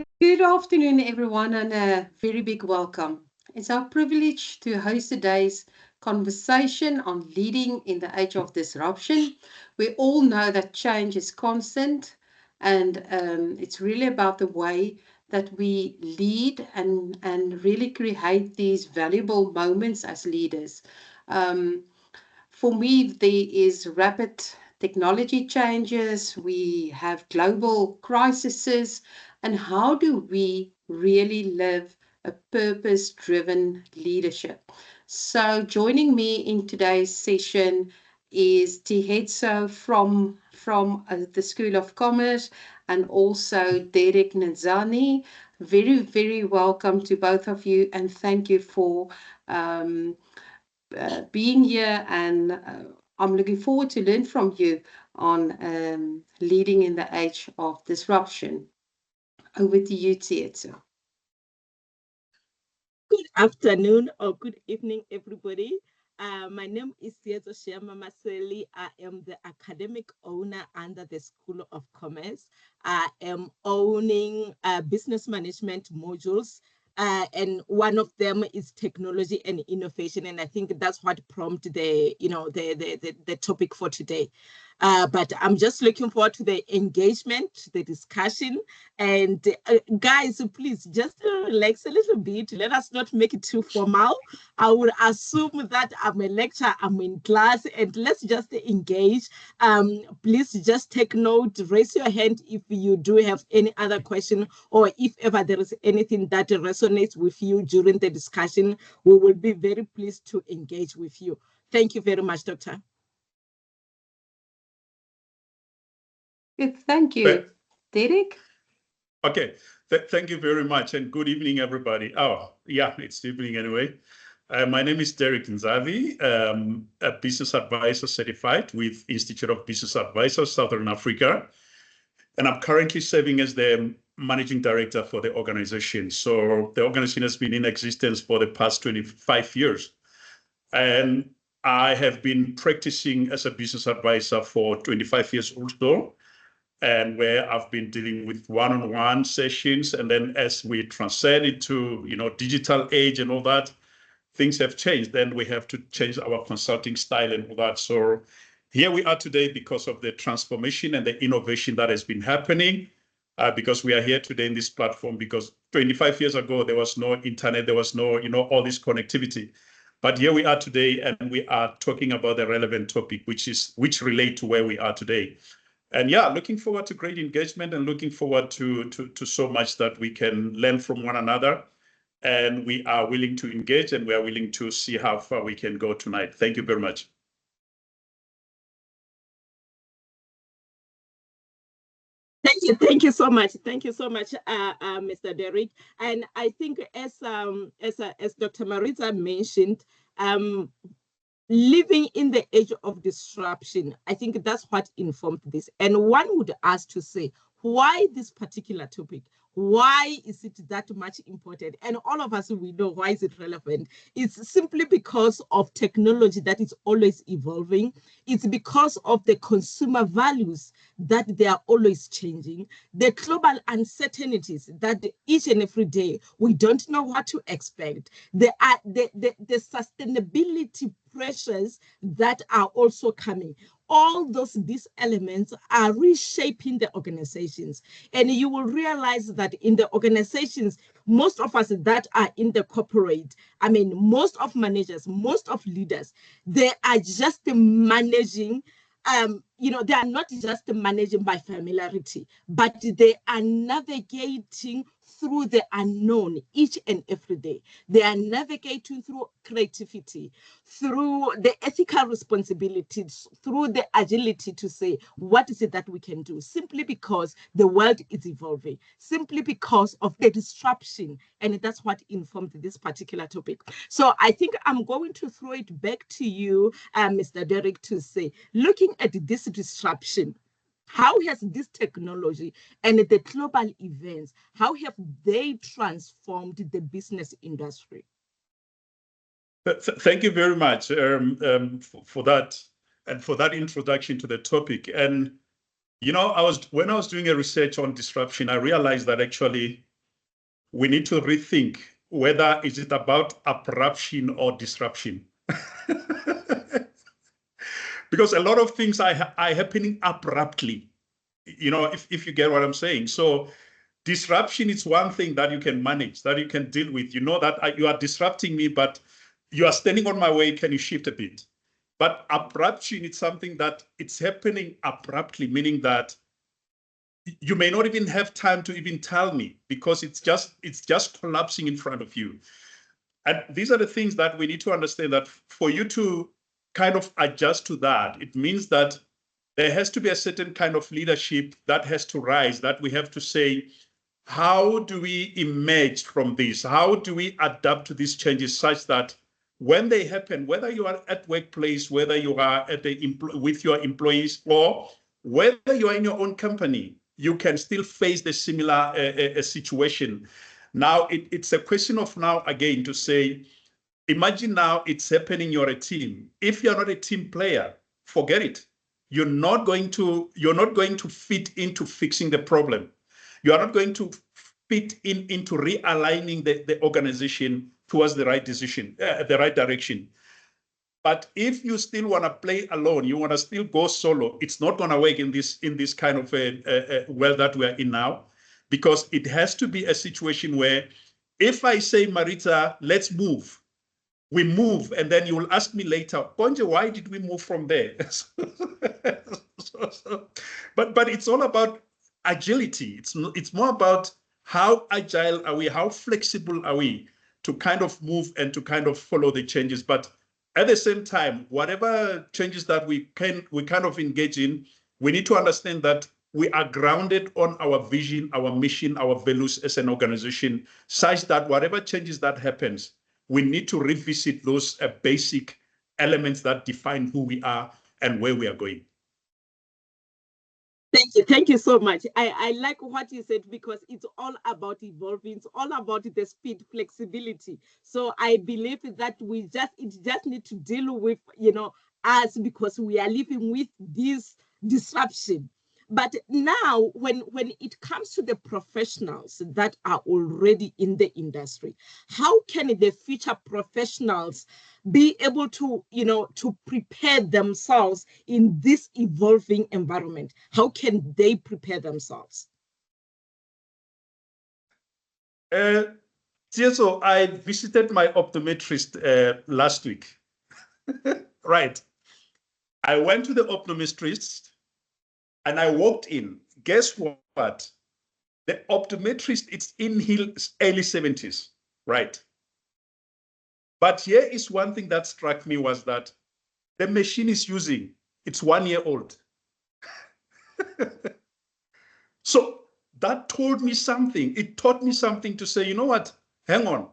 Good afternoon, everyone, and a very big welcome. It's our privilege to host today's conversation on leading in the age of disruption. We all know that change is constant, and it's really about the way that we lead and really create these valuable moments as leaders. Um, for me, there is rapid technology changes, we have global crises, and how do we really live a purpose-driven leadership? So joining me in today's session is Tihetso from the School of Commerce and also Derek Nzani. Very, very welcome to both of you and thank you for um, being here, and I'm looking forward to learn from you on leading in the age of disruption. Over to you, Tieto. Good afternoon or good evening, everybody. My name is Tieto Shema Maseli. I am the academic owner under the School of Commerce. I am owning business management modules, and one of them is technology and innovation. And I think that's what prompted the topic for today. But I'm just looking forward to the engagement, the discussion, and guys, please just relax a little bit. Let us not make it too formal. I would assume that I'm a lecturer, I'm in class, and let's just engage. Please just take note, raise your hand if you do have any other question, or if ever there is anything that resonates with you during the discussion. We will be very pleased to engage with you. Thank you very much, Doctor. Good, thank Th- you. Derek? Okay, thank you very much, and good evening, everybody. Oh, yeah, it's evening anyway. My name is Derek Nzavi, a business advisor certified with Institute of Business Advisors, Southern Africa, and I'm currently serving as the managing director for the organization. So the organization has been in existence for the past 25 years, and I have been practicing as a business advisor for 25 years or so, and where I've been dealing with one-on-one sessions. And then as we transcend into, digital age and all that, things have changed. Then we have to change our consulting style and all that. So here we are today because of the transformation and the innovation that has been happening. Because we are here today in this platform, because 25 years ago, there was no internet, there was no, all this connectivity. But here we are today, and we are talking about the relevant topic, which relate to where we are today. And yeah, looking forward to great engagement and looking forward to so much that we can learn from one another. And we are willing to engage, and we are willing to see how far we can go tonight. Thank you very much. Thank you so much. Thank you so much, Mr. Derek. And I think as Dr. Maritza mentioned, living in the age of disruption, I think that's what informed this. And one would ask to say, why this particular topic? Why is it that much important? And all of us, we know why is it relevant. It's simply because of technology that is always evolving. It's because of the consumer values that they are always changing. The global uncertainties that each and every day we don't know what to expect. The sustainability pressures that are also coming. All these elements are reshaping the organizations. And you will realize that in the organizations, most of us that are in the corporate, most of managers, most of leaders, they are just managing. They are not just managing by familiarity, but they are navigating through the unknown each and every day. They are navigating through creativity, through the ethical responsibilities, through the agility to say, what is it that we can do? Simply because the world is evolving, simply because of the disruption. And that's what informed this particular topic. So I think I'm going to throw it back to you, Mr. Derek, to say, looking at this disruption, how has this technology and the global events, how have they transformed the business industry? Thank you very much for that, and for that introduction to the topic. And when I was doing a research on disruption, I realized that actually we need to rethink whether is it about abruption or disruption. Because a lot of things are happening abruptly, if you get what I'm saying. So disruption is one thing that you can manage, that you can deal with. You know that you are disrupting me, but you are standing on my way. Can you shift a bit? But abruption is something that it's happening abruptly, meaning that you may not even have time to even tell me because it's just collapsing in front of you. And these are the things that we need to understand, that for you to kind of adjust to that, it means that there has to be a certain kind of leadership that has to rise, that we have to say, how do we emerge from this? How do we adapt to these changes such that when they happen, whether you are at workplace, whether you are at with your employees, or whether you are in your own company, you can still face the similar situation. Now, it's a question of now, again, to say, imagine now it's happening, you're a team. If you're not a team player, forget it. You're not going to fit into fixing the problem. You are not going to fit into realigning the organization towards the right decision, the right direction. But if you still want to play alone, you want to still go solo, it's not going to work in this kind of a world that we're in now, because it has to be a situation where if I say, Marita, let's move, we move, and then you will ask me later, Bonje, why did we move from there? But it's all about agility. It's more about how agile are we, how flexible are we to kind of move and to kind of follow the changes. But at the same time, whatever changes that we kind of engage in, we need to understand that we are grounded on our vision, our mission, our values as an organization, such that whatever changes that happens, we need to revisit those basic elements that define who we are and where we are going. Thank you so much. I like what you said, because it's all about evolving. It's all about the speed, flexibility. So I believe that it just need to deal with, us, because we are living with this disruption. But now, when it comes to the professionals that are already in the industry, how can the future professionals be able to, to prepare themselves in this evolving environment? How can they prepare themselves? So I visited my optometrist last week. Right. I went to the optometrist and I walked in. Guess what? The optometrist is in his early 70s, right? But here is one thing that struck me, was that the machine is using, it's 1 year old. So that told me something. It taught me something to say, you know what? Hang on.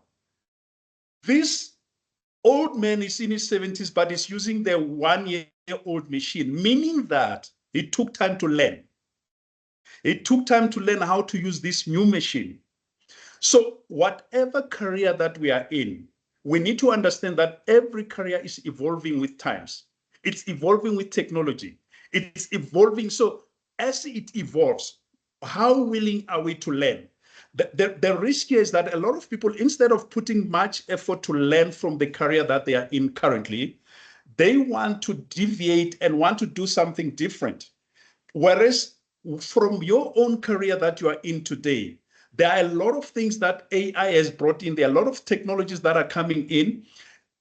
This old man is in his 70s, but is using the 1 year old machine, meaning that it took time to learn. It took time to learn how to use this new machine. So whatever career that we are in, we need to understand that every career is evolving with times. It's evolving with technology. It's evolving. So as it evolves, how willing are we to learn? The risk here is that a lot of people, instead of putting much effort to learn from the career that they are in currently, they want to deviate and want to do something different. Whereas from your own career that you are in today, there are a lot of things that AI has brought in. There are a lot of technologies that are coming in.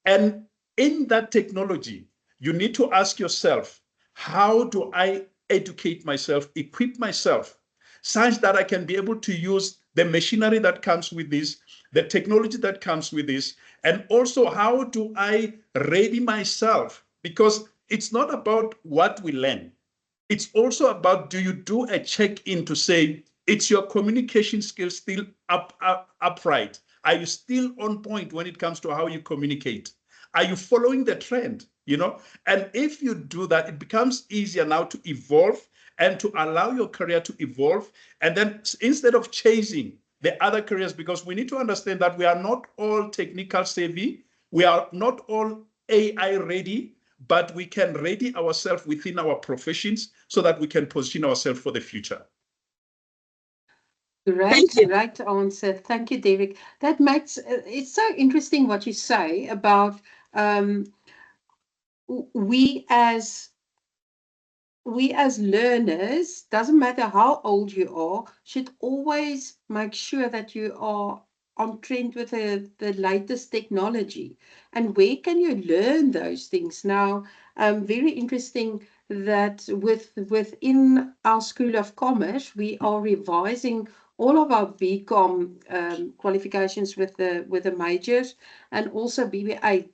And in that technology, you need to ask yourself, how do I educate myself, equip myself, such that I can be able to use the machinery that comes with this, the technology that comes with this, and also how do I ready myself? Because it's not about what we learn. It's also about, do you do a check-in to say, it's your communication skills still upright? Are you still on point when it comes to how you communicate? Are you following the trend? And if you do that, it becomes easier now to evolve and to allow your career to evolve. And then instead of chasing the other careers, because we need to understand that we are not all technical savvy, we are not all AI ready, but we can ready ourselves within our professions so that we can position ourselves for the future. Thank Great, you. great answer. Thank you, Derek. That makes it's so interesting what you say about um, we as we as learners, doesn't matter how old you are, should always make sure that you are on trend with the latest technology. And where can you learn those things? Now, very interesting that within our School of Commerce, we are revising all of our BCom qualifications with the majors and also BBA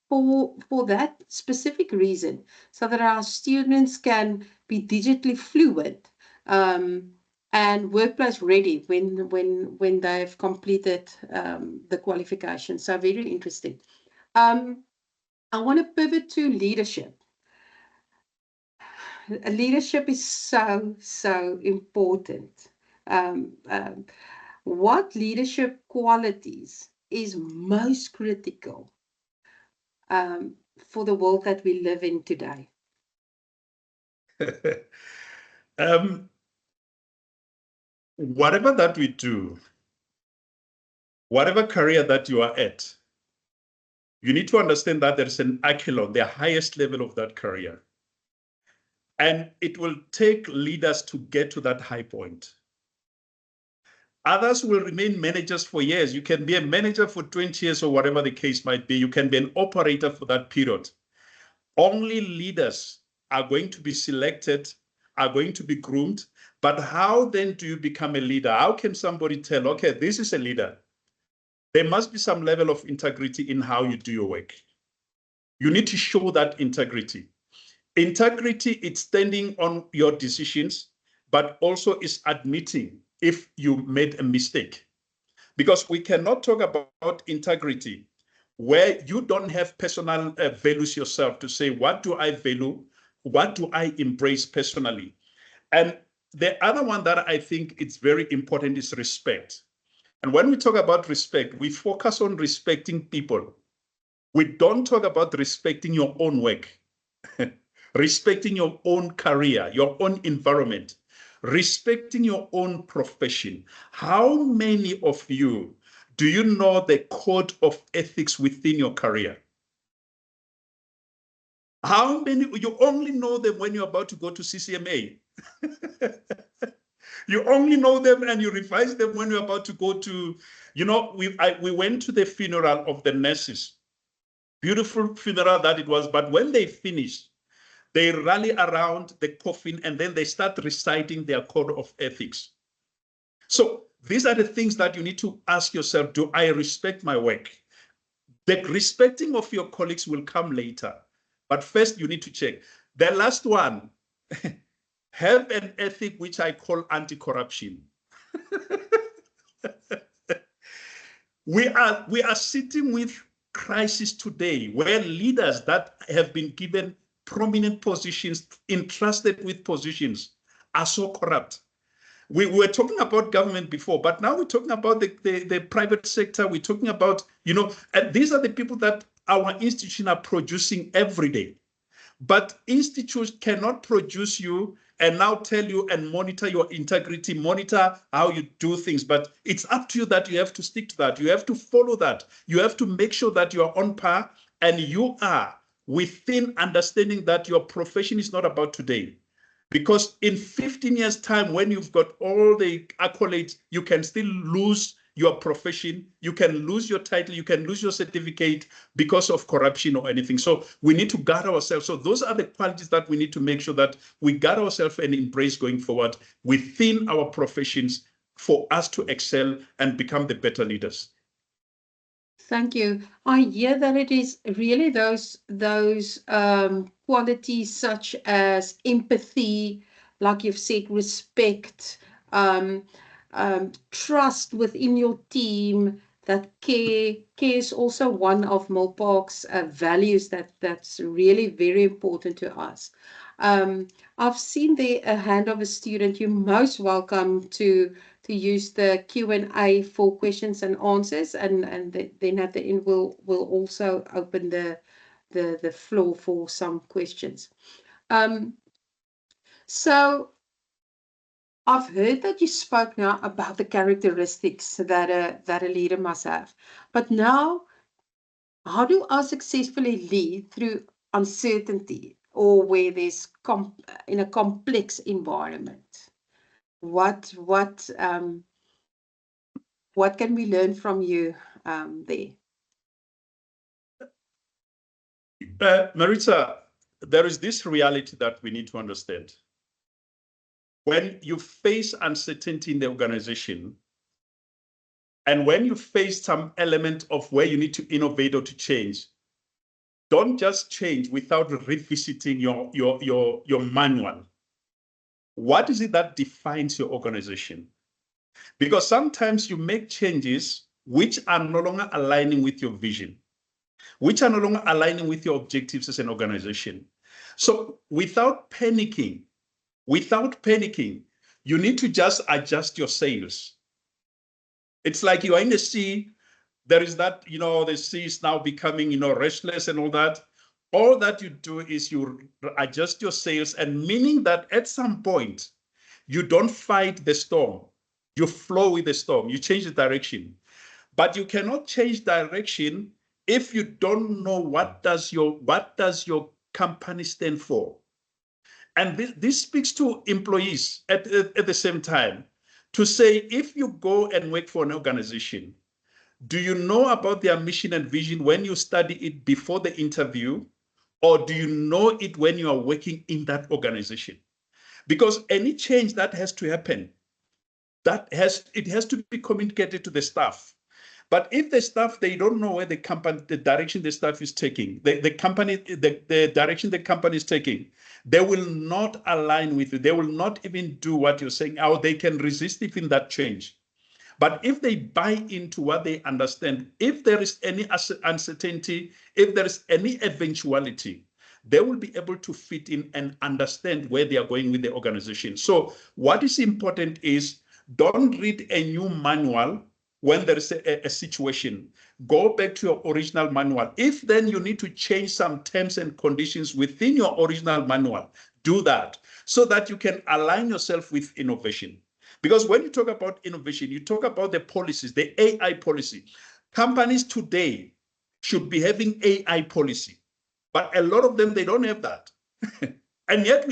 for that specific reason, so that our students can be digitally fluent and workplace ready when they've completed the qualification. So very interesting. I want to pivot to leadership. Leadership is so important. Um, um, what leadership qualities is most critical for the world that we live in today? um, whatever that we do, whatever career that you are at, you need to understand that there's an echelon, the highest level of that career. And it will take leaders to get to that high point. Others will remain managers for years. You can be a manager for 20 years or whatever the case might be. You can be an operator for that period. Only leaders are going to be selected, are going to be groomed. But how then do you become a leader? How can somebody tell, okay, this is a leader? There must be some level of integrity in how you do your work. You need to show that integrity. Integrity is standing on your decisions, but also is admitting if you made a mistake. Because we cannot talk about integrity where you don't have personal values yourself to say, what do I value? What do I embrace personally? And the other one that I think is very important is respect. And when we talk about respect, we focus on respecting people. We don't talk about respecting your own work, respecting your own career, your own environment, respecting your own profession. How many of you do you know the code of ethics within your career? How many? You only know them when you're about to go to CCMA. You only know them and you revise them when you're about to go to, we went to the funeral of the nurses. Beautiful funeral that it was. But when they finished, they rally around the coffin and then they start reciting their code of ethics. So these are the things that you need to ask yourself. Do I respect my work? The respecting of your colleagues will come later. But first, you need to check. The last one, have an ethic which I call anti-corruption. We are sitting with crisis today where leaders that have been given prominent positions, entrusted with positions, are so corrupt. We were talking about government before, but now we're talking about the private sector. We're talking about, and these are the people that our institutions are producing every day. But institutes cannot produce you and now tell you and monitor your integrity, monitor how you do things. But it's up to you that you have to stick to that. You have to follow that. You have to make sure that you are on par and you are within understanding that your profession is not about today. Because in 15 years' time, when you've got all the accolades, you can still lose your profession, you can lose your title, you can lose your certificate because of corruption or anything. So we need to guard ourselves. So those are the qualities that we need to make sure that we guard ourselves and embrace going forward within our professions for us to excel and become the better leaders. Thank you. I hear that it is really those qualities such as empathy, like you've said, respect, um, trust within your team. That care is also one of Milpark's values that's really very important to us. Um, I've seen there a hand of a student. You're most welcome to use the Q&A for questions and answers, and then at the end we'll also open the floor for some questions. Um, so I've heard that you spoke now about the characteristics that a leader must have. But now, how do I successfully lead through uncertainty or where there's in a complex environment? What what can we learn from you there? Marita, there is this reality that we need to understand. When you face uncertainty in the organization, and when you face some element of where you need to innovate or to change, don't just change without revisiting your manual. What is it that defines your organization? Because sometimes you make changes which are no longer aligning with your vision, which are no longer aligning with your objectives as an organization. So without panicking, you need to just adjust your sails. It's like you are in the sea. There is that, the sea is now becoming, restless and all that. All that you do is you adjust your sails, and meaning that at some point, you don't fight the storm. You flow with the storm. You change the direction. But you cannot change direction if you don't know what does your company stand for. And this speaks to employees at the same time, to say, if you go and work for an organization, do you know about their mission and vision when you study it before the interview, or do you know it when you are working in that organization? Because any change that has to happen, it has to be communicated to the staff. But if the staff, they don't know where the direction the staff is taking, the direction the company is taking, they will not align with you. They will not even do what you're saying, or they can resist even that change. But if they buy into what they understand, if there is any uncertainty, if there is any eventuality, they will be able to fit in and understand where they are going with the organization. So what is important is, don't read a new manual when there is a situation. Go back to your original manual. If then you need to change some terms and conditions within your original manual, do that so that you can align yourself with innovation. Because when you talk about innovation, you talk about the policies, the AI policy. Companies today should be having AI policy, but a lot of them, they don't have that. And yet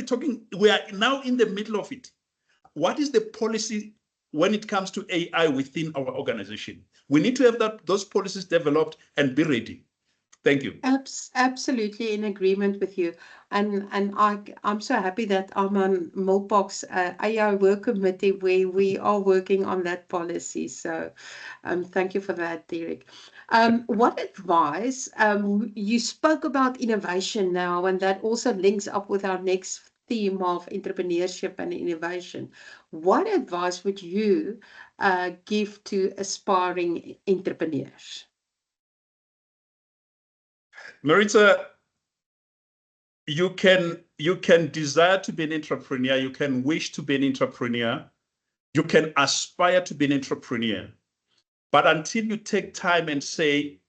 we are now in the middle of it. What is the policy when it comes to AI within our organization? We need to have those policies developed and be ready. Thank you. Absolutely in agreement with you. And I'm so happy that I'm on Milpok's AI work committee where we are working on that policy. So thank you for that, Derek. What advice, you spoke about innovation now, and that also links up with our next theme of entrepreneurship and innovation. What advice would you give to aspiring entrepreneurs? Marita, you can desire to be an entrepreneur, you can wish to be an entrepreneur, you can aspire to be an entrepreneur. But until you take time and say,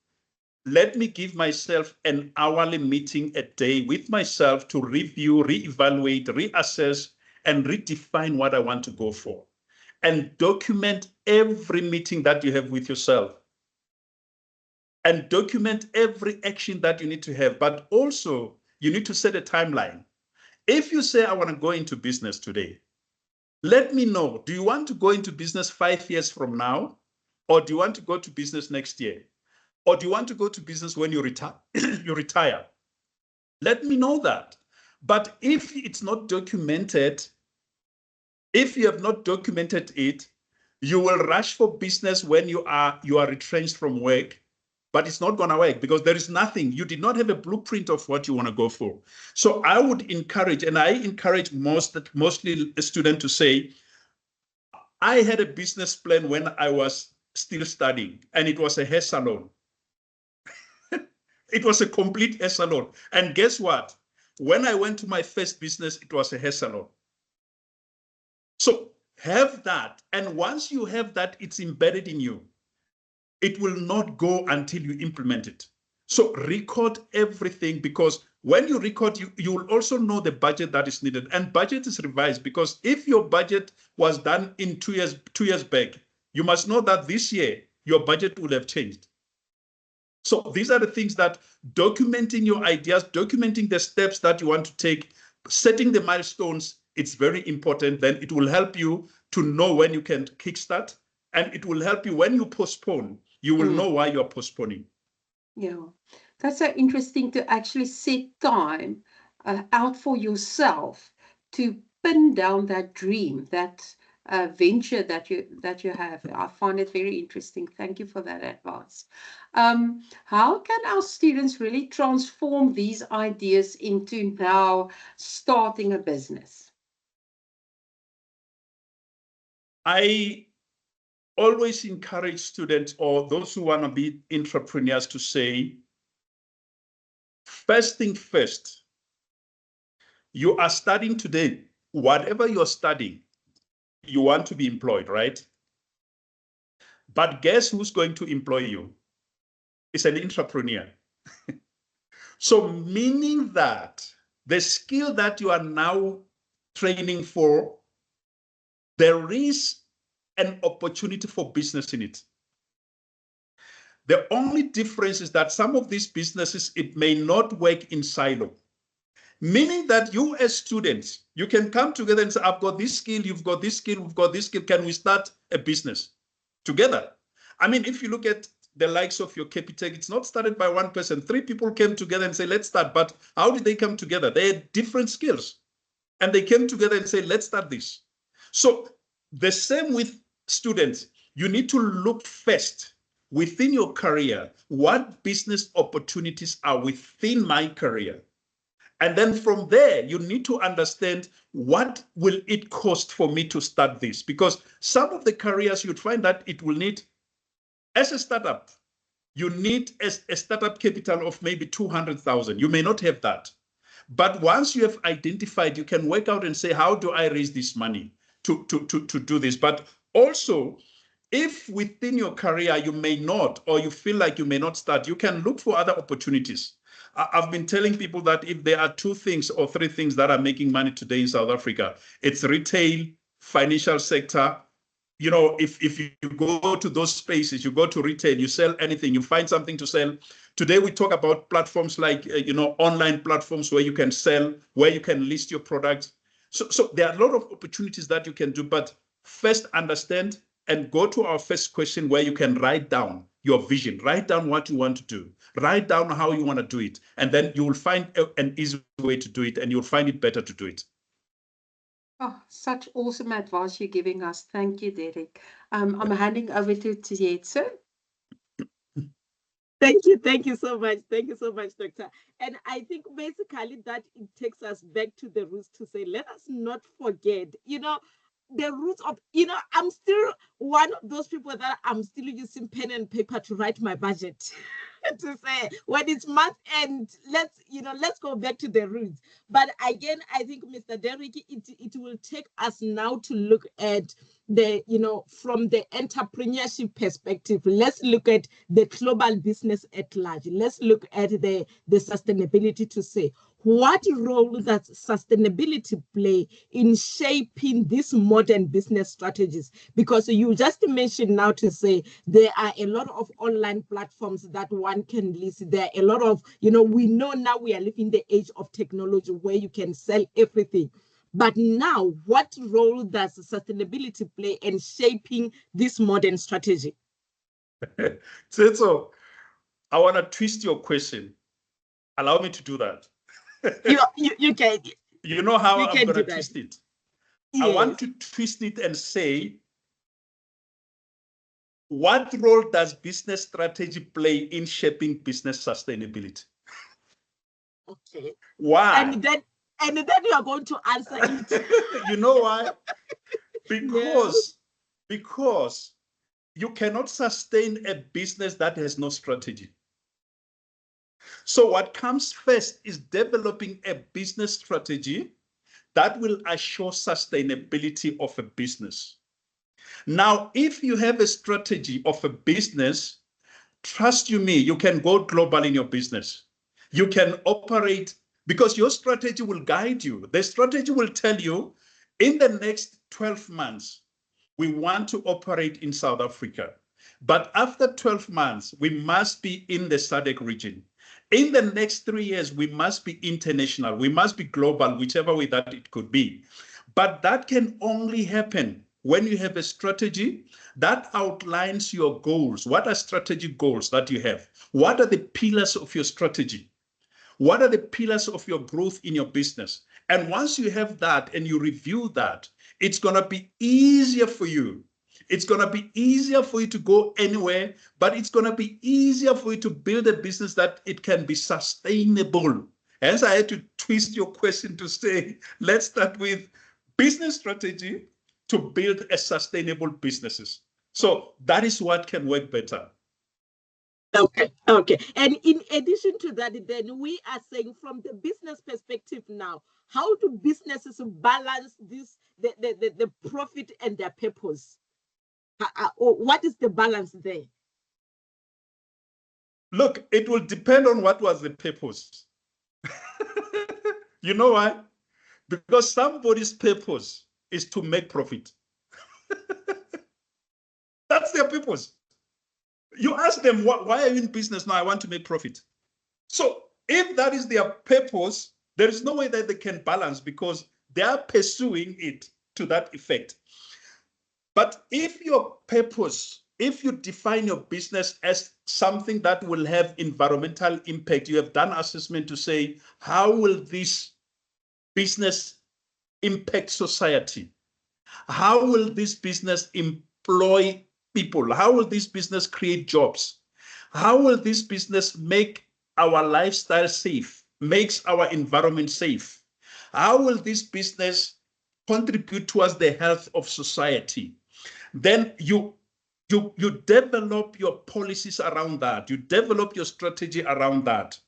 let me give myself an hourly meeting a day with myself to review, reevaluate, reassess, and redefine what I want to go for, and document every meeting that you have with yourself, and document every action that you need to have. But also, you need to set a timeline. If you say, I want to go into business today, let me know. Do you want to go into business 5 years from now? Or do you want to go to business next year? Or do you want to go to business when you retire? you retire? Let me know that. But if it's not documented, if you have not documented it, you will rush for business when you are retrenched from work, but it's not going to work because there is nothing. You did not have a blueprint of what you want to go for. So I would encourage, and I encourage mostly a student to say, I had a business plan when I was still studying, and it was a hair salon. It was a complete hair salon. And guess what? When I went to my first business, it was a hair salon. So have that. And once you have that, it's embedded in you. It will not go until you implement it. So record everything, because When you record, you will also know the budget that is needed. And budget is revised because if your budget was done in 2 years back, you must know that this year your budget will have changed. So these are the things that documenting your ideas, documenting the steps that you want to take, setting the milestones, it's very important. Then it will help you to know when you can kickstart, and it will help you when you postpone, you will know why you're postponing. Yeah, that's so interesting to actually set time out for yourself to pin down that dream, that venture that you have. I find it very interesting. Thank you for that advice. How can our students really transform these ideas into now starting a business? I always encourage students or those who want to be entrepreneurs to say, first thing first, you are studying today. Whatever you're studying, you want to be employed, right? But guess who's going to employ you? It's an entrepreneur. So meaning that the skill that you are now training for, there is an opportunity for business in it. The only difference is that some of these businesses, it may not work in silo. Meaning that you as students, you can come together and say, I've got this skill, you've got this skill, we've got this skill. Can we start a business together? I mean, if you look at the likes of your Capitec, it's not started by one person. 3 people came together and say, let's start. But how did they come together? They had different skills. And they came together and say, let's start this. So the same with students. You need to look first within your career, what business opportunities are within my career? And then from there, you need to understand what will it cost for me to start this? Because some of the careers you'd find that it will need, as a startup, you need a startup capital of maybe 200,000. You may not have that. But once you have identified, you can work out and say, how do I raise this money to do this? But also, if within your career you may not, or you feel like you may not start, you can look for other opportunities. I've been telling people that if there are 2 things or 3 things that are making money today in South Africa, it's retail, financial sector. You know, if you go to those spaces, you go to retail, you sell anything, you find something to sell. Today, we talk about platforms like, online platforms where you can sell, where you can list your products. So there are a lot of opportunities that you can do, but first understand and go to our first question where you can write down your vision, write down what you want to do, write down how you want to do it, and then you will find an easy way to do it, and you'll find it better to do it. Oh, such awesome advice you're giving us. Thank you, Derek. I'm handing over to Tietze. Thank you so much. Thank you so much, Doctor. And I think basically that it takes us back to the roots to say, let us not forget, the roots of, I'm still one of those people that I'm still using pen and paper to write my budget. To say when it's month end, let's go back to the roots. But again, I think, Mr. Derek, it will take us now to look at from the entrepreneurship perspective. Let's look at the global business at large. Let's look at the sustainability to say, what role does sustainability play in shaping these modern business strategies? Because you just mentioned now to say there are a lot of online platforms that one can list. There are a lot of, we know now we are living the age of technology where you can sell everything. But now, what role does sustainability play in shaping this modern strategy? So I want to twist your question. Allow me to do that. You can. You know how I'm going to twist it? Yes. I want to twist it and say, what role does business strategy play in shaping business sustainability? Okay. Why? And then you are going to answer it. You know why? Because you cannot sustain a business that has no strategy. So what comes first is developing a business strategy that will assure sustainability of a business. Now, if you have a strategy of a business, trust you me, you can go global in your business. You can operate because your strategy will guide you. The strategy will tell you, in the next 12 months, we want to operate in South Africa. But after 12 months, we must be in the SADC region. In the next 3 years, we must be international. We must be global, whichever way that it could be. But that can only happen when you have a strategy that outlines your goals. What are strategic goals that you have? What are the pillars of your strategy? What are the pillars of your growth in your business? And once you have that and you review that, it's going to be easier for you. It's going to be easier for you to go anywhere, but it's going to be easier for you to build a business that it can be sustainable. Hence, I had to twist your question to say, let's start with business strategy to build a sustainable businesses. So that is what can work better. Okay. And in addition to that, then we are saying from the business perspective now, how do businesses balance this, the profit and their purpose? What is the balance there? Look, it will depend on what was the purpose. You know why? Because somebody's purpose is to make profit. That's their purpose. You ask them, why are you in business now? I want to make profit. So if that is their purpose, there is no way that they can balance because they are pursuing it to that effect. But if your purpose, if you define your business as something that will have environmental impact, you have done assessment to say, how will this business impact society? How will this business employ people? How will this business create jobs? How will this business make our lifestyle safe, makes our environment safe? How will this business contribute towards the health of society? Then you develop your policies around that. You develop your strategy around that.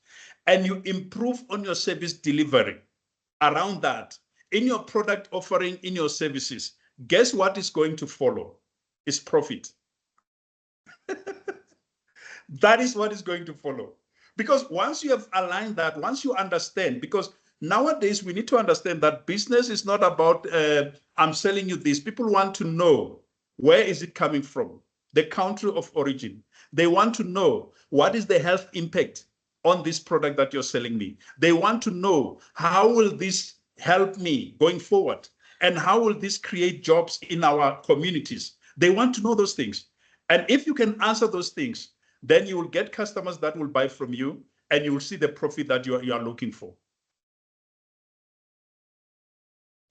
And you improve on your service delivery around that. In your product offering, in your services, guess what is going to follow? Is profit. That is what is going to follow. Because once you have aligned that, once you understand, because nowadays we need to understand that business is not about, I'm selling you this. People want to know, where is it coming from? The country of origin. They want to know, what is the health impact on this product that you're selling me? They want to know, how will this help me going forward? And how will this create jobs in our communities? They want to know those things. And if you can answer those things, then you will get customers that will buy from you and you will see the profit that you are looking for.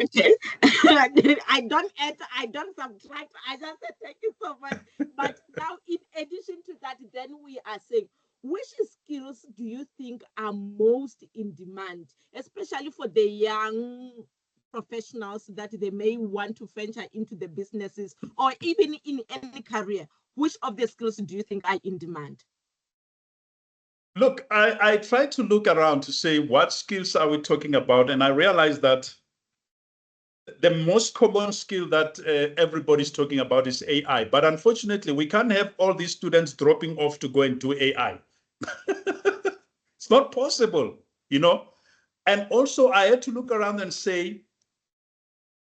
Okay. I don't add, I don't subtract. I just said thank you so much. But now, in addition to that, then we are saying, which skills do you think are most in demand, especially for the young professionals that they may want to venture into the businesses or even in any career? Which of the skills do you think are in demand? Look, I tried to look around to say, what skills are we talking about? And I realized that the most common skill that everybody's talking about is AI. But unfortunately, we can't have all these students dropping off to go and do AI. It's not possible, you know? And also, I had to look around and say,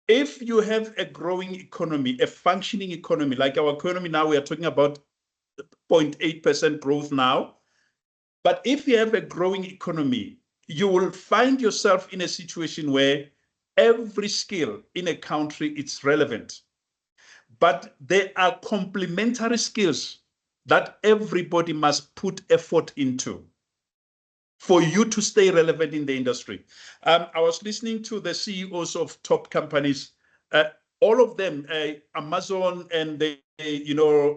if you have a growing economy, a functioning economy, like our economy now, we are talking about 0.8% growth now. But if you have a growing economy, you will find yourself in a situation where every skill in a country is relevant. But there are complementary skills that everybody must put effort into for you to stay relevant in the industry. I was listening to the CEOs of top companies, all of them, Amazon and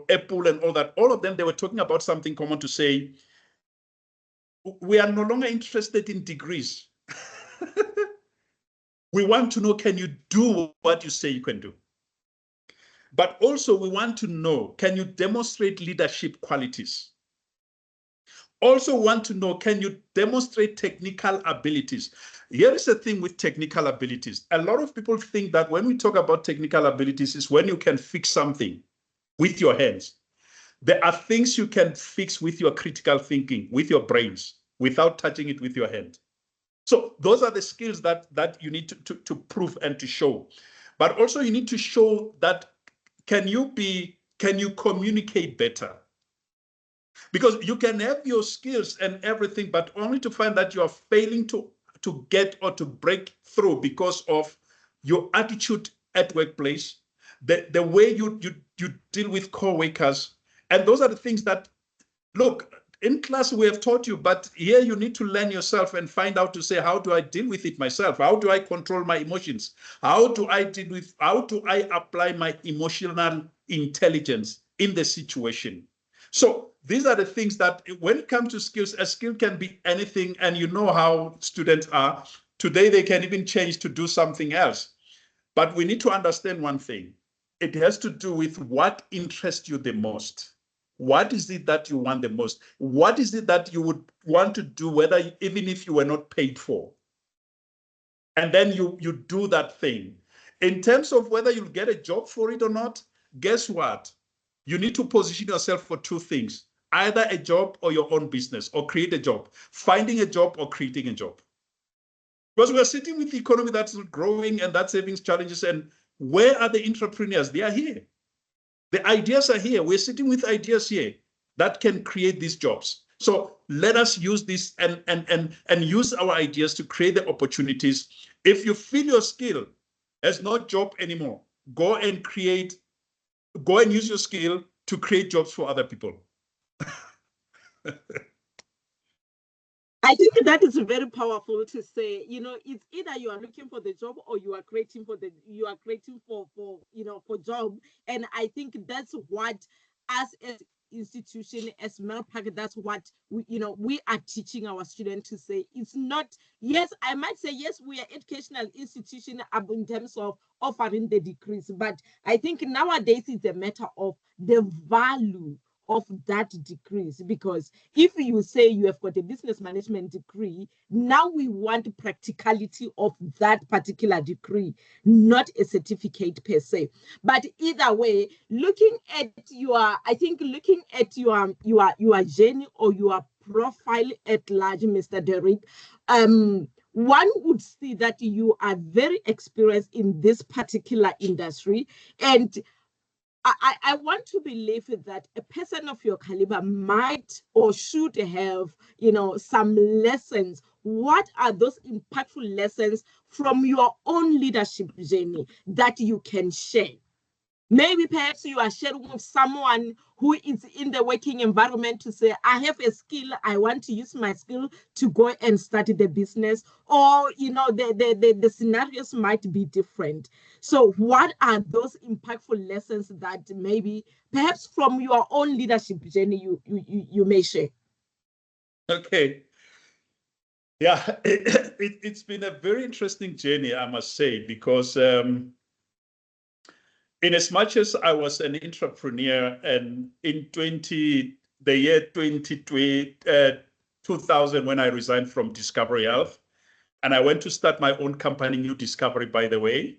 Apple and all of them, they were talking about something common to say, we are no longer interested in degrees. We want to know, can you do what you say you can do? But also we want to know, can you demonstrate leadership qualities? Also want to know, can you demonstrate technical abilities? Here is the thing with technical abilities. A lot of people think that when we talk about technical abilities is when you can fix something with your hands. There are things you can fix with your critical thinking, with your brains, without touching it with your hand. So those are the skills that you need to prove and to show. But also you need to show that can you communicate better? Because you can have your skills and everything, but only to find that you are failing to get or to break through because of your attitude at workplace, the way you deal with co-workers. And those are the things that, look, in class we have taught you, but here you need to learn yourself and find out to say, how do I deal with it myself? How do I control my emotions? How do I apply my emotional intelligence in the situation? So these are the things that when it comes to skills, a skill can be anything, and you know how students are. Today they can even change to do something else. But we need to understand one thing. It has to do with what interests you the most. What is it that you want the most? What is it that you would want to do, even if you were not paid for? And then you do that thing. In terms of whether you'll get a job for it or not, guess what? You need to position yourself for two things, either a job or your own business, or create a job, finding a job or creating a job. Because we're sitting with the economy that's growing and that's having challenges. And where are the entrepreneurs? They are here. The ideas are here. We're sitting with ideas here that can create these jobs. So let us use this and use our ideas to create the opportunities. If you feel your skill has no job anymore, go and use your skill to create jobs for other people. I think that is very powerful to say, it's either you are looking for the job or you are creating for for job. And I think that's what us as institution, as Melpark, that's what we are teaching our students to say. It's not, yes, I might say, yes, we are educational institution in terms of offering the degrees, but I think nowadays it's a matter of the value of that degrees, because if you say you have got a business management degree, now we want practicality of that particular degree, not a certificate per se. But either way, looking at your journey or your profile at large, Mr. Derek, one would see that you are very experienced in this particular industry, and I want to believe that a person of your caliber might or should have, some lessons. What are those impactful lessons from your own leadership journey that you can share? Maybe perhaps you are sharing with someone who is in the working environment to say, I have a skill, I want to use my skill to go and start the business, or, the scenarios might be different. So what are those impactful lessons that maybe perhaps from your own leadership journey you may share? Okay. Yeah, it's been a very interesting journey, I must say, because in as much as I was an entrepreneur, and in the year 2000, when I resigned from Discovery Health, and I went to start my own company, New Discovery, by the way.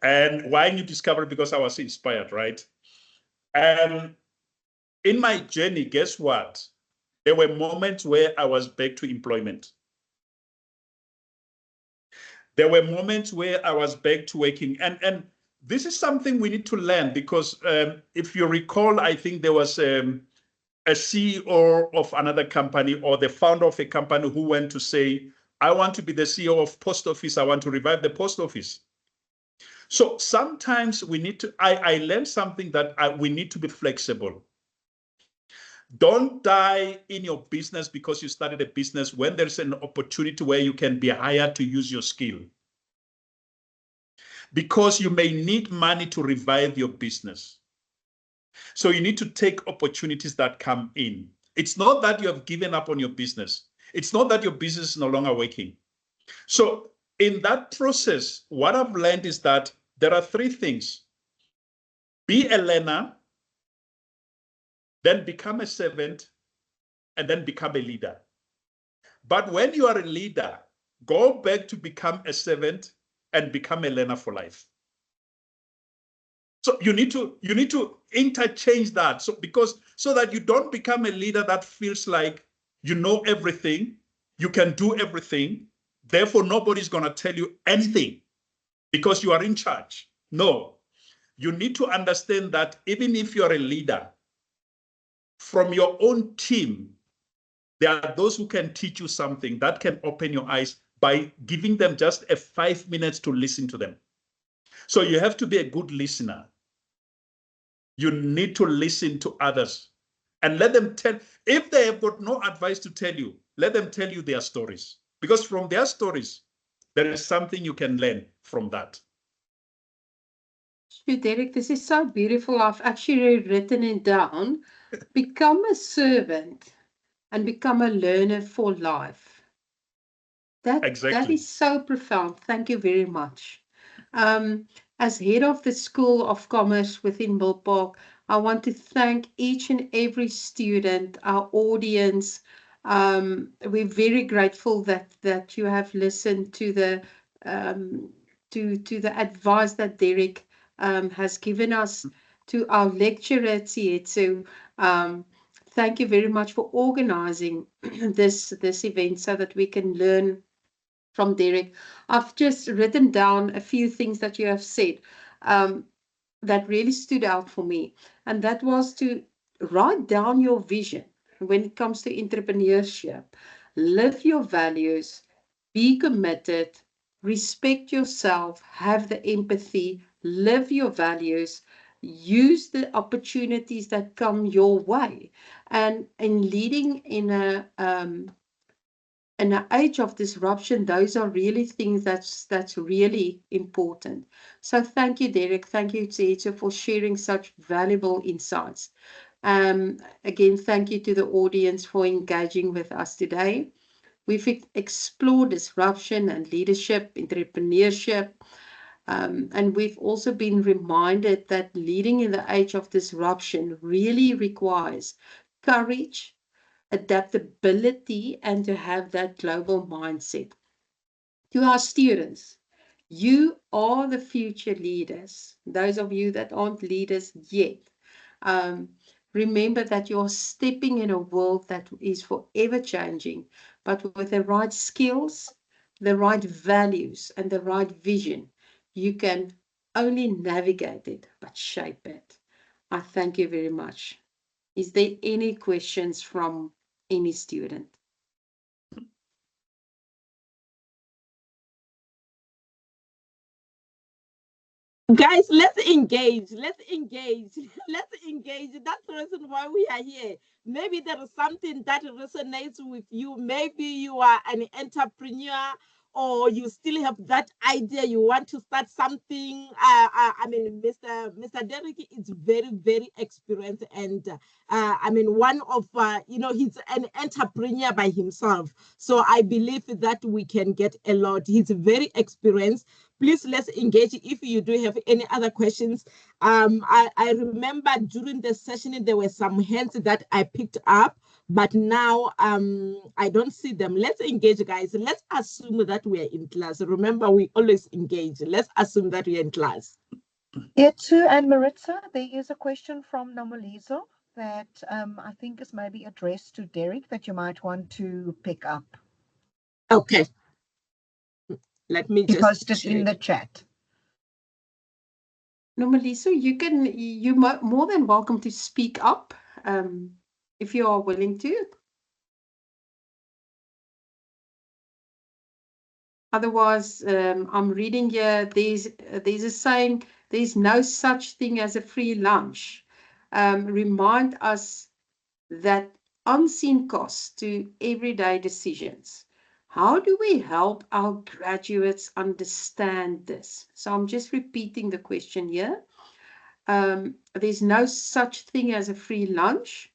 And why New Discovery? Because I was inspired, right? And in my journey, guess what? There were moments where I was back to employment. There were moments where I was back to working. And this is something we need to learn, because if you recall, I think there was a CEO of another company, or the founder of a company, who went to say, I want to be the CEO of post office. I want to revive the post office. So sometimes I learned something that we need to be flexible. Don't die in your business because you started a business when there's an opportunity where you can be hired to use your skill. Because you may need money to revive your business. So you need to take opportunities that come in. It's not that you have given up on your business. It's not that your business is no longer working. So in that process, what I've learned is that there are three things. Be a learner, then become a servant, and then become a leader. But when you are a leader, go back to become a servant and become a learner for life. So you need to interchange that, so that you don't become a leader that feels like you know everything, and you don't become a servant that feels like you know everything. So you need to interchange that. So because so that you don't become a leader that feels like you know everything, you can do everything. Therefore, nobody's going to tell you anything because you are in charge. No, you need to understand that even if you're a leader, from your own team, there are those who can teach you something that can open your eyes by giving them just 5 minutes to listen to them. So you have to be a good listener. You need to listen to others and let them tell. If they have got no advice to tell you, let them tell you their stories. Because from their stories, there is something you can learn from that. Sure, Derek, this is so beautiful. I've actually written it down. Become a servant and become a learner for life. That Exactly. is so profound. Thank you very much. As head of the School of Commerce within Milpark, I want to thank each and every student, our audience. We're very grateful that you have listened to the to the advice that Derek has given us, to our lecturer Tietsu. Thank you very much for organizing this event so that we can learn from Derek. I've just written down a few things that you have said that really stood out for me. And that was to write down your vision when it comes to entrepreneurship. Live your values, be committed, respect yourself, have the empathy, live your values, use the opportunities that come your way. And in leading in an age of disruption, those are really things that's really important. So thank you, Derek. Thank you, Tseitso, for sharing such valuable insights. Again, thank you to the audience for engaging with us today. We've explored disruption and leadership, entrepreneurship, and we've also been reminded that leading in the age of disruption really requires courage, adaptability, and to have that global mindset. To our students, you are the future leaders. Those of you that aren't leaders yet, um, remember that you're stepping in a world that is forever changing, but with the right skills, the right values, and the right vision, you can only navigate it, but shape it. I thank you very much. Is there any questions from any student? Guys, let's engage. Let's engage. Let's engage. That's the reason why we are here. Maybe there is something that resonates with you. Maybe you are an entrepreneur, or you still have that idea, you want to start something. I mean, Mr. Derek is very, very experienced, and I mean, one of he's an entrepreneur by himself. So I believe that we can get a lot. He's very experienced. Please, let's engage. If you do have any other questions, I remember during the session there were some hands that I picked up, but now I don't see them. Let's engage, guys. Let's assume that we are in class. Remember, we always engage. Let's assume that we are in class. Etsu and Maritza, there is a question from Nomalizo that I think is maybe addressed to Derek that you might want to pick up. Okay. Let me just post it in the chat. Normally, so you're more than welcome to speak up if you are willing to. Otherwise, I'm reading here, there's a saying, there's no such thing as a free lunch. Remind us that unseen costs to everyday decisions. How do we help our graduates understand this? So I'm just repeating the question here. There's no such thing as a free lunch.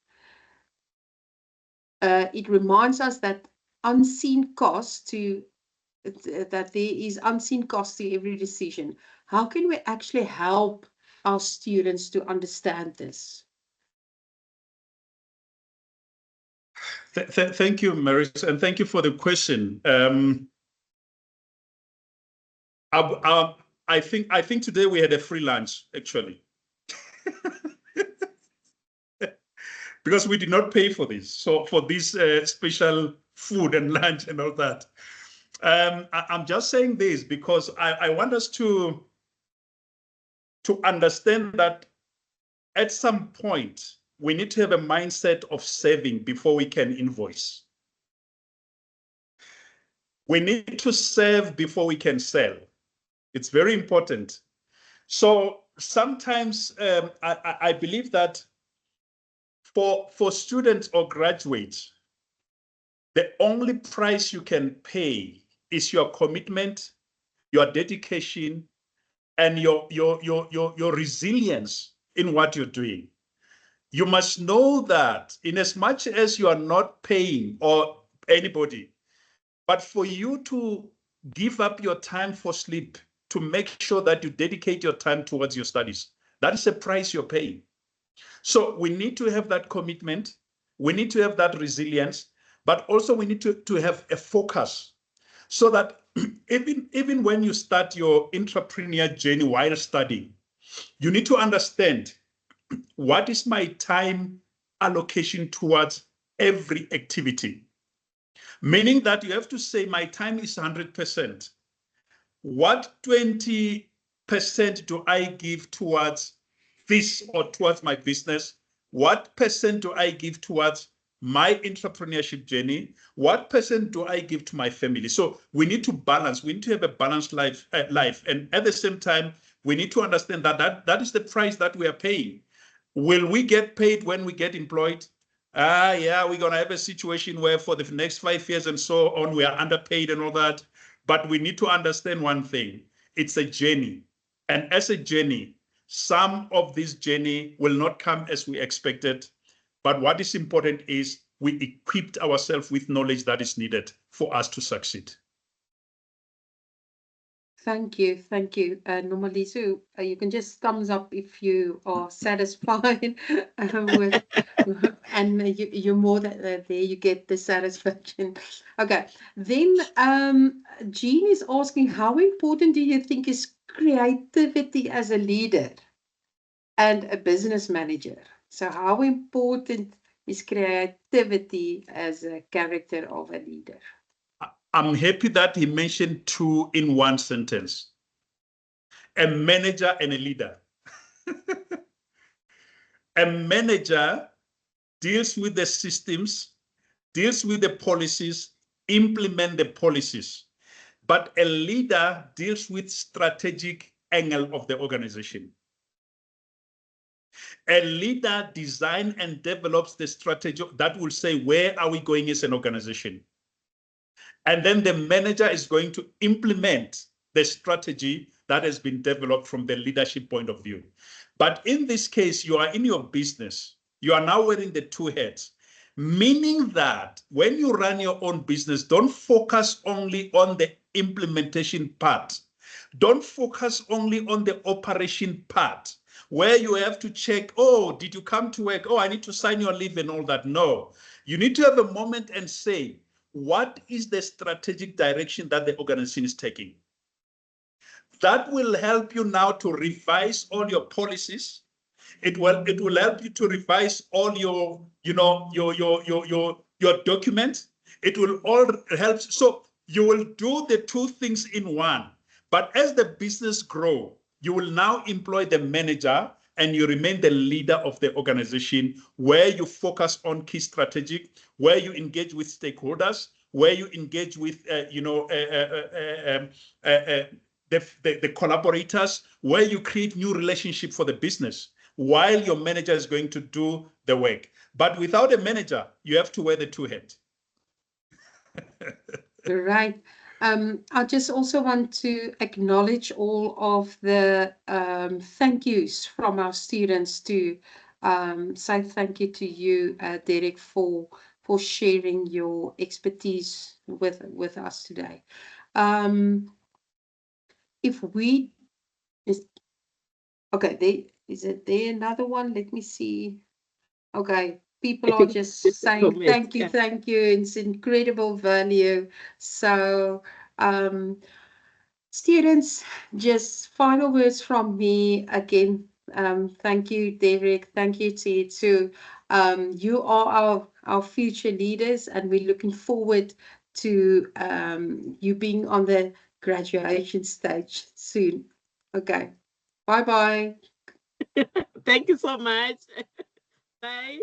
It reminds us that unseen costs that there is unseen cost to every decision. How can we actually help our students to understand this? Thank you, Maris, and thank you for the question. I think today we had a free lunch, actually. Because we did not pay for this. So for this special food and lunch and all that. I'm just saying this because I want us to understand that at some point, we need to have a mindset of saving before we can invoice. We need to save before we can sell. It's very important. So sometimes I believe that for students or graduates, the only price you can pay is your commitment, your dedication, and your resilience in what you're doing. You must know that in as much as you are not paying or anybody, but for you to give up your time for sleep, to make sure that you dedicate your time towards your studies, that is a price you're paying. So we need to have that commitment. We need to have that resilience, but also we need to have a focus so that even when you start your entrepreneur journey while studying, you need to understand what is my time allocation towards every activity. Meaning that you have to say my time is 100%. What 20% do I give towards this or towards my business? What percent do I give towards my entrepreneurship journey? What percent do I give to my family? So we need to balance. We need to have a balanced life. And at the same time, we need to understand that is the price that we are paying. Will we get paid when we get employed? Yeah, we're going to have a situation where for the next 5 years and so on, we are underpaid and all that. But we need to understand one thing. It's a journey. And as a journey, some of this journey will not come as we expected. But what is important is we equipped ourselves with knowledge that is needed for us to succeed. Thank you. Normalizo, you can just thumbs up if you are satisfied with, and you're more than there. You get the satisfaction. Okay. Then Jean is asking, how important do you think is creativity as a leader and a business manager? So how important is creativity as a character of a leader? I'm happy that he mentioned two in one sentence: a manager and a leader. A manager deals with the systems, deals with the policies, implement the policies. But a leader deals with strategic angle of the organization. A leader designs and develops the strategy that will say, where are we going as an organization? And then the manager is going to implement the strategy that has been developed from the leadership point of view. But in this case, you are in your business. You are now wearing the two hats, meaning that when you run your own business, don't focus only on the implementation part. Don't focus only on the operation part, where you have to check, oh, did you come to work? Oh, I need to sign your leave and all that. No, you need to have a moment and say, what is the strategic direction that the organization is taking? That will help you now to revise all your policies. It will help you to revise all your, your documents. It will all help. So you will do the two things in one. But as the business grow, you will now employ the manager and you remain the leader of the organization, where you focus on key strategic, where you engage with stakeholders, where you engage with, the collaborators, where you create new relationship for the business, while your manager is going to do the work. But without a manager, you have to wear the two hats. Right. I just also want to acknowledge all of the thank yous from our students to say thank you to you, Derek, for sharing your expertise with us today. If we is okay, is it there another one? Let me see. Okay, people are just saying thank you, thank you. It's incredible value. So, students, just final words from me again. Thank you, Derek. Thank you, Tietsu. You are our future leaders, and we're looking forward to you being on the graduation stage soon. Okay. Bye-bye. Thank you so much. Bye.